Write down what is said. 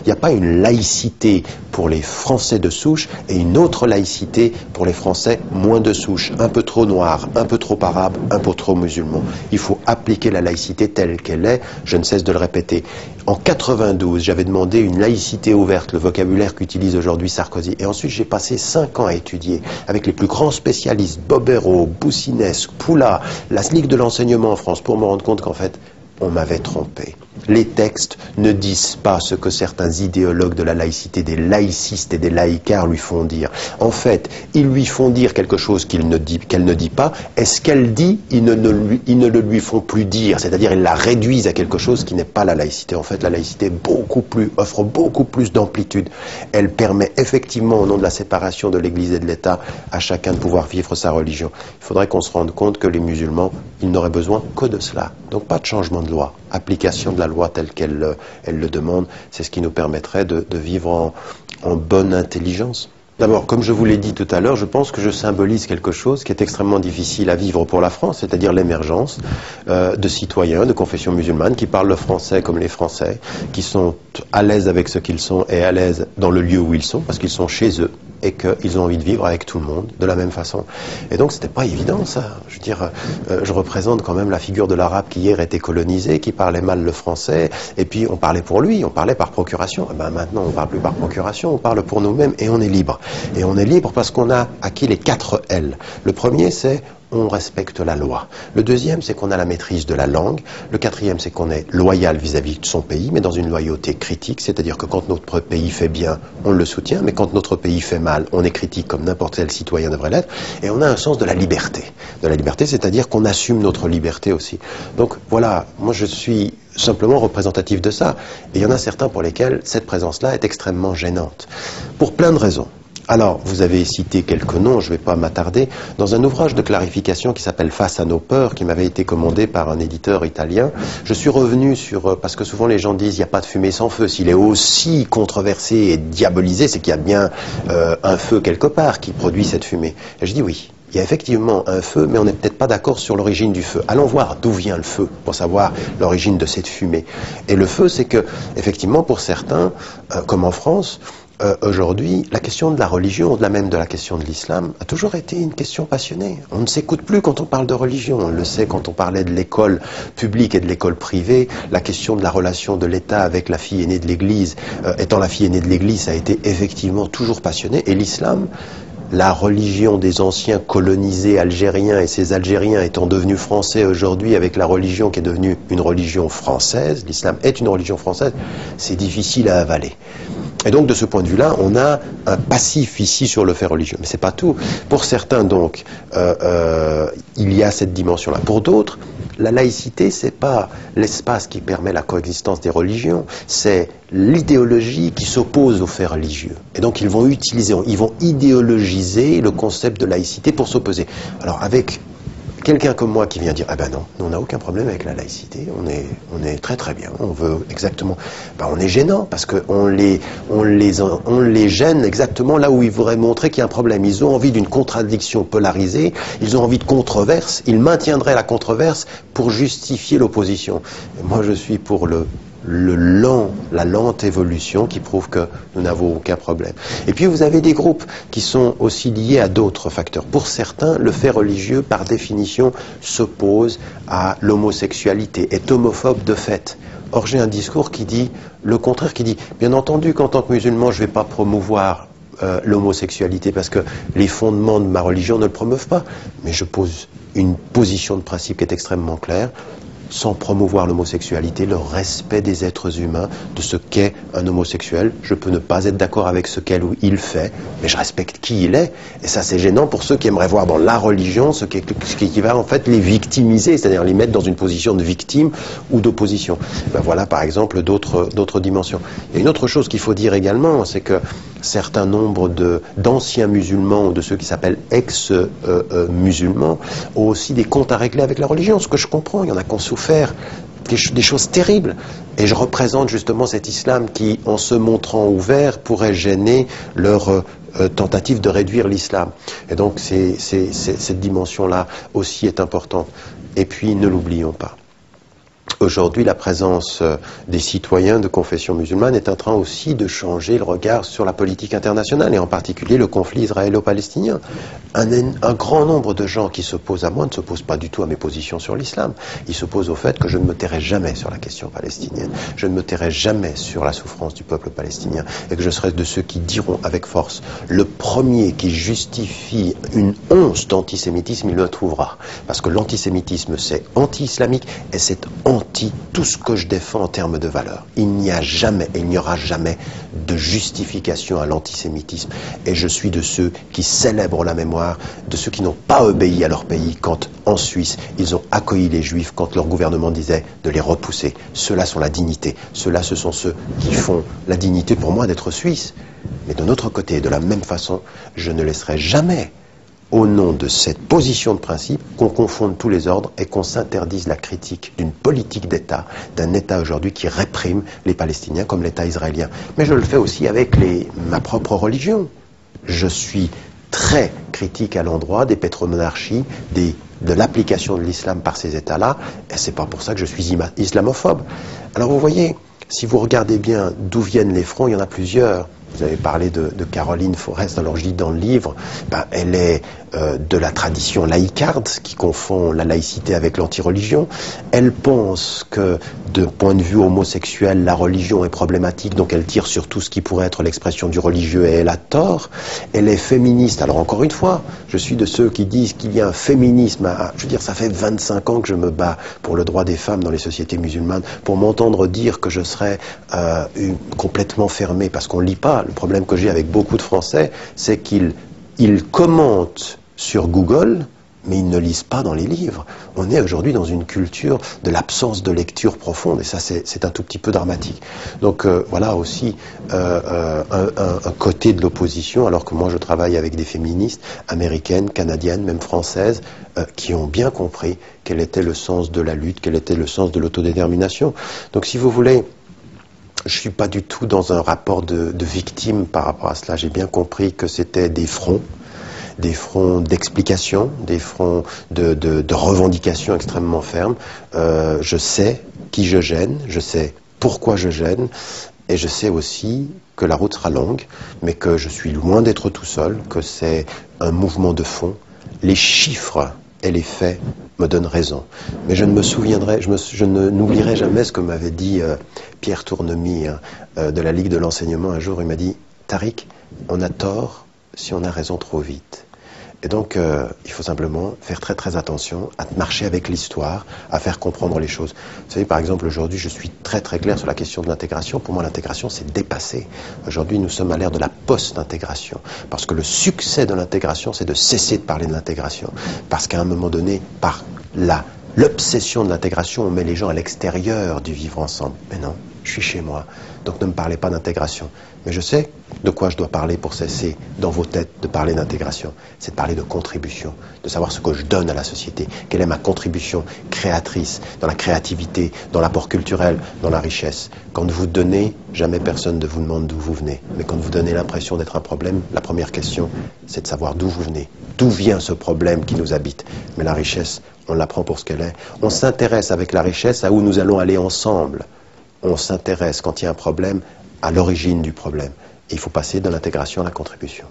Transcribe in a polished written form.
Il n'y a pas une laïcité pour les Français de souche et une autre laïcité pour les Français moins de souche, un peu trop noirs, un peu trop arabes, un peu trop musulmans. Il faut appliquer la laïcité telle qu'elle est, je ne cesse de le répéter. En 92, j'avais demandé une laïcité ouverte, le vocabulaire qu'utilise aujourd'hui Sarkozy. Et ensuite, j'ai passé 5 ans à étudier avec les plus grands spécialistes, Bobéro, Boussinesq, Poula, la Ligue de l'enseignement en France, pour me rendre compte qu'en fait, on m'avait trompé. Les textes ne disent pas ce que certains idéologues de la laïcité, des laïcistes et des laïcards lui font dire. En fait, ils lui font dire quelque chose qu'elle ne dit pas, et ce qu'elle dit, ils ne le lui font plus dire. C'est-à-dire, ils la réduisent à quelque chose qui n'est pas la laïcité. En fait, la laïcité offre beaucoup plus d'amplitude. Elle permet effectivement, au nom de la séparation de l'Église et de l'État, à chacun de pouvoir vivre sa religion. Il faudrait qu'on se rende compte que les musulmans, ils n'auraient besoin que de cela. Donc pas de changement de loi, application de la loi telle qu'elle le demande, c'est ce qui nous permettrait de vivre en bonne intelligence. D'abord, comme je vous l'ai dit tout à l'heure, je pense que je symbolise quelque chose qui est extrêmement difficile à vivre pour la France, c'est-à-dire l'émergence de citoyens de confession musulmane qui parlent le français comme les Français, qui sont à l'aise avec ce qu'ils sont et à l'aise dans le lieu où ils sont, parce qu'ils sont chez eux et qu'ils ont envie de vivre avec tout le monde de la même façon. Et donc c'était pas évident ça. Je veux dire, je représente quand même la figure de l'arabe qui hier était colonisé, qui parlait mal le français, et puis on parlait pour lui, on parlait par procuration. Et ben maintenant on parle plus par procuration, on parle pour nous-mêmes et on est libre. Et on est libre parce qu'on a acquis les 4 L. Le premier c'est on respecte la loi. Le deuxième, c'est qu'on a la maîtrise de la langue. Le quatrième, c'est qu'on est loyal vis-à-vis de son pays, mais dans une loyauté critique, c'est-à-dire que quand notre pays fait bien, on le soutient, mais quand notre pays fait mal, on est critique comme n'importe quel citoyen devrait l'être. Et on a un sens de la liberté. De la liberté, c'est-à-dire qu'on assume notre liberté aussi. Donc voilà, moi je suis simplement représentatif de ça. Et il y en a certains pour lesquels cette présence-là est extrêmement gênante. Pour plein de raisons. Alors, vous avez cité quelques noms, je ne vais pas m'attarder, dans un ouvrage de clarification qui s'appelle Face à nos peurs, qui m'avait été commandé par un éditeur italien, je suis revenu sur, parce que souvent les gens disent il n'y a pas de fumée sans feu, s'il est aussi controversé et diabolisé, c'est qu'il y a bien un feu quelque part qui produit cette fumée. Et je dis oui. Il y a effectivement un feu, mais on n'est peut-être pas d'accord sur l'origine du feu. Allons voir d'où vient le feu, pour savoir l'origine de cette fumée. Et le feu, c'est que, effectivement, pour certains, comme en France, aujourd'hui, la question de la religion, au-delà même de la question de l'islam, a toujours été une question passionnée. On ne s'écoute plus quand on parle de religion. On le sait quand on parlait de l'école publique et de l'école privée. La question de la relation de l'État avec la fille aînée de l'Église, étant la fille aînée de l'Église, ça a été effectivement toujours passionné. Et l'islam, la religion des anciens colonisés algériens et ces Algériens étant devenus français aujourd'hui avec la religion qui est devenue une religion française, l'islam est une religion française, c'est difficile à avaler. Et donc de ce point de vue-là, on a un passif ici sur le fait religieux. Mais c'est pas tout. Pour certains donc, il y a cette dimension-là. Pour d'autres, la laïcité, c'est pas l'espace qui permet la coexistence des religions, c'est l'idéologie qui s'oppose au fait religieux. Et donc ils vont idéologiser le concept de laïcité pour s'opposer. Alors avec quelqu'un comme moi qui vient dire « Ah ben non, on n'a aucun problème avec la laïcité, on est très très bien, on veut exactement... » Ben on est gênant parce qu'on les gêne exactement là où ils voudraient montrer qu'il y a un problème. Ils ont envie d'une contradiction polarisée, ils ont envie de controverse, ils maintiendraient la controverse pour justifier l'opposition. Moi je suis pour la lente évolution qui prouve que nous n'avons aucun problème. Et puis vous avez des groupes qui sont aussi liés à d'autres facteurs. Pour certains, le fait religieux, par définition, s'oppose à l'homosexualité, est homophobe de fait. Or j'ai un discours qui dit le contraire, qui dit, bien entendu qu'en tant que musulman, je ne vais pas promouvoir l'homosexualité parce que les fondements de ma religion ne le promeuvent pas. Mais je pose une position de principe qui est extrêmement claire. Sans promouvoir l'homosexualité, le respect des êtres humains, de ce qu'est un homosexuel. Je peux ne pas être d'accord avec ce qu'elle ou il fait, mais je respecte qui il est. Et ça, c'est gênant pour ceux qui aimeraient voir dans la religion ce qui va en fait les victimiser, c'est-à-dire les mettre dans une position de victime ou d'opposition. Ben voilà, par exemple, d'autres dimensions. Il y a une autre chose qu'il faut dire également, c'est que certains nombres d'anciens musulmans ou de ceux qui s'appellent ex-musulmans ont aussi des comptes à régler avec la religion. Ce que je comprends, il y en a qui ont souffert des choses terribles. Et je représente justement cet islam qui, en se montrant ouvert, pourrait gêner leur tentative de réduire l'islam. Et donc cette dimension-là aussi est importante. Et puis, ne l'oublions pas. Aujourd'hui, la présence des citoyens de confession musulmane est en train aussi de changer le regard sur la politique internationale, et en particulier le conflit israélo-palestinien. Un grand nombre de gens qui s'opposent à moi ne s'opposent pas du tout à mes positions sur l'islam. Ils s'opposent au fait que je ne me tairai jamais sur la question palestinienne, je ne me tairai jamais sur la souffrance du peuple palestinien, et que je serai de ceux qui diront avec force: le premier qui justifie une once d'antisémitisme, il le trouvera. Parce que l'antisémitisme, c'est anti-islamique, et c'est anti tout ce que je défends en termes de valeurs. Il n'y a jamais et il n'y aura jamais de justification à l'antisémitisme. Et je suis de ceux qui célèbrent la mémoire de ceux qui n'ont pas obéi à leur pays quand, en Suisse, ils ont accueilli les Juifs quand leur gouvernement disait de les repousser. Ceux-là sont la dignité. Ceux-là, ce sont ceux qui font la dignité pour moi d'être Suisse. Mais de notre côté, de la même façon, je ne laisserai jamais, au nom de cette position de principe, qu'on confonde tous les ordres et qu'on s'interdise la critique d'une politique d'État, d'un État aujourd'hui qui réprime les Palestiniens comme l'État israélien. Mais je le fais aussi avec ma propre religion. Je suis très critique à l'endroit des pétromonarchies, de l'application de l'islam par ces États-là, et c'est pas pour ça que je suis islamophobe. Alors vous voyez, si vous regardez bien d'où viennent les fronts, il y en a plusieurs. Vous avez parlé de Caroline Forrest, alors je dis dans le livre, elle est de la tradition laïcarde qui confond la laïcité avec l'antireligion. Elle pense que, de point de vue homosexuel, la religion est problématique, donc elle tire sur tout ce qui pourrait être l'expression du religieux, et elle a tort. Elle est féministe, alors encore une fois, je suis de ceux qui disent qu'il y a un féminisme, je veux dire, ça fait 25 ans que je me bats pour le droit des femmes dans les sociétés musulmanes, pour m'entendre dire que je serais complètement fermé, parce qu'on ne lit pas. Le problème que j'ai avec beaucoup de Français, c'est qu'ils commentent sur Google, mais ils ne lisent pas dans les livres. On est aujourd'hui dans une culture de l'absence de lecture profonde, et ça c'est un tout petit peu dramatique. Donc voilà aussi un côté de l'opposition, alors que moi je travaille avec des féministes américaines, canadiennes, même françaises, qui ont bien compris quel était le sens de la lutte, quel était le sens de l'autodétermination. Donc si vous voulez, je ne suis pas du tout dans un rapport de victime par rapport à cela. J'ai bien compris que c'était des fronts d'explication, des fronts de revendication extrêmement fermes. Je sais qui je gêne, je sais pourquoi je gêne, et je sais aussi que la route sera longue, mais que je suis loin d'être tout seul, que c'est un mouvement de fond. Les chiffres et les faits me donnent raison. Mais je ne n'oublierai jamais ce que m'avait dit Pierre Tournemie de la Ligue de l'enseignement un jour. Il m'a dit: Tariq, on a tort si on a raison trop vite. Et donc, il faut simplement faire très très attention à marcher avec l'histoire, à faire comprendre les choses. Vous savez, par exemple, aujourd'hui, je suis très très clair sur la question de l'intégration. Pour moi, l'intégration, c'est dépassé. Aujourd'hui, nous sommes à l'ère de la post-intégration. Parce que le succès de l'intégration, c'est de cesser de parler de l'intégration. Parce qu'à un moment donné, par l'obsession de l'intégration, on met les gens à l'extérieur du vivre ensemble. Mais non, je suis chez moi. Donc ne me parlez pas d'intégration. Mais je sais de quoi je dois parler pour cesser dans vos têtes de parler d'intégration. C'est de parler de contribution, de savoir ce que je donne à la société, quelle est ma contribution créatrice, dans la créativité, dans l'apport culturel, dans la richesse. Quand vous donnez, jamais personne ne vous demande d'où vous venez. Mais quand vous donnez l'impression d'être un problème, la première question, c'est de savoir d'où vous venez. D'où vient ce problème qui nous habite? Mais la richesse, on la prend pour ce qu'elle est. On s'intéresse avec la richesse à où nous allons aller ensemble. On s'intéresse, quand il y a un problème, à l'origine du problème. Et il faut passer de l'intégration à la contribution.